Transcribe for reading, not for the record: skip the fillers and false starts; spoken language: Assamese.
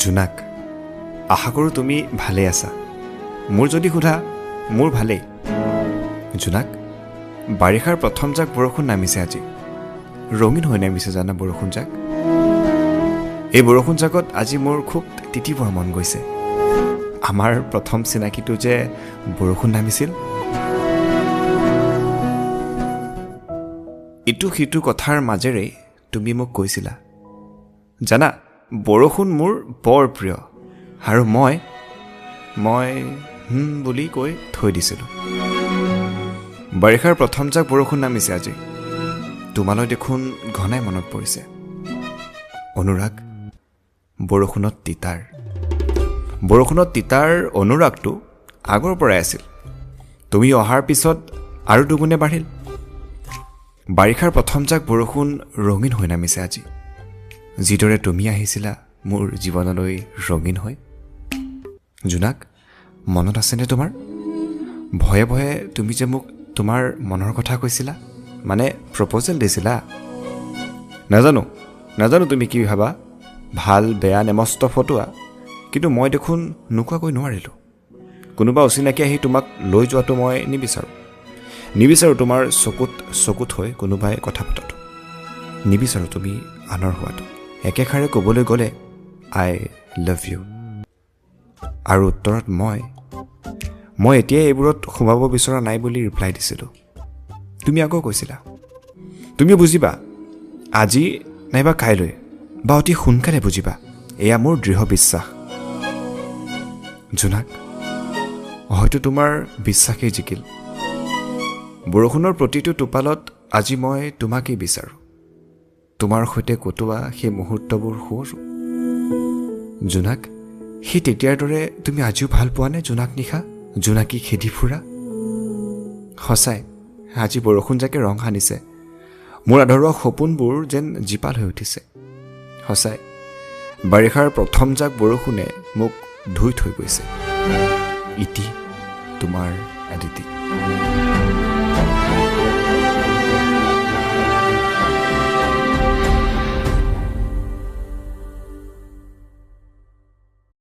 জোনাক, আশা কৰোঁ তুমি ভালেই আছা। মোৰ যদি সোধা, মোৰ ভালেই। জোনাক, বাৰিষাৰ প্ৰথম জাক বৰষুণ নামিছে আজি। ৰঙীন হৈ নামিছে জানা বৰষুণ জাক। এই বৰষুণ জাকত আজি মোৰ খুব তিতিব মন গৈছে। আমাৰ প্ৰথম চিনাকিটো যে বৰষুণ নামিছিল। ইটো সিটো কথাৰ মাজেৰে তুমি মোক কৈছিলা, জানা বৰষুণ মোৰ বৰ প্ৰিয়, আৰু মই বুলি কৈ থৈ দিছিলোঁ। বাৰিষাৰ প্ৰথম জাক বৰষুণ নামিছে আজি। তোমালৈ দেখোন ঘনাই মনত পৰিছে। অনুৰাগ, বৰষুণত তিতাৰ অনুৰাগটো আগৰ পৰাই আছিল। তুমি অহাৰ পিছত আৰু দুগুণে বাঢ়িল। বাৰিষাৰ প্ৰথম জাক বৰষুণ ৰঙীন হৈ নামিছে আজি। যিদৰে তুমি আহিছিলা মোৰ জীৱনলৈ ৰঙীন হৈ। জোনাক, মনত আছেনে তোমাৰ? ভয়ে ভয়ে তুমি যে মোক তোমাৰ মনৰ কথা কৈছিলা, মানে প্ৰপ'জেল দিছিলা। নাজানো তুমি কি ভাবা, ভাল বেয়া নে মস্ত ফটোৱা, কিন্তু মই দেখোন নোকোৱাকৈ নোৱাৰিলোঁ। কোনোবা অচিনাকি আহি তোমাক লৈ যোৱাটো মই নিবিচাৰোঁ তোমাৰ চকুত হৈ কোনোবাই কথা পতাটো। নিবিচাৰোঁ তুমি আনৰ হোৱাটো। একেষাৰে ক'বলৈ গ'লে আই লাভ ইউ। আৰু উত্তৰত মই এতিয়াই এইবোৰত সোমাব বিচৰা নাই বুলি ৰিপ্লাই দিছিলোঁ। তুমি আকৌ কৈছিলা, তুমি বুজিবা আজি নাইবা কাইলৈ বা অতি সোনকালে বুজিবা, এয়া মোৰ দৃঢ় বিশ্বাস। জোনাক, হয়তো তোমাৰ বিশ্বাসেই জিকিল। বৰষুণৰ প্ৰতিটো টোপালত আজি মই তোমাকেই বিচাৰোঁ। তোমাৰ সৈতে কটোৱা সেই মুহূৰ্তবোৰ সোঁৱৰো। জোনাক, সেই তেতিয়াৰ দৰে তুমি আজিও ভাল পোৱা নে জোনাক নিশা, জোনাকী খেদি ফুৰা? সঁচাই আজি বৰষুণ জাকে ৰং সানিছে। মোৰ আধৰুৱা সপোনবোৰ যেন জীপাল হৈ উঠিছে। সঁচাই বাৰিষাৰ প্ৰথম জাক বৰষুণে মোক ধুই থৈ গৈছে। ইতি তোমাৰ আদিতি।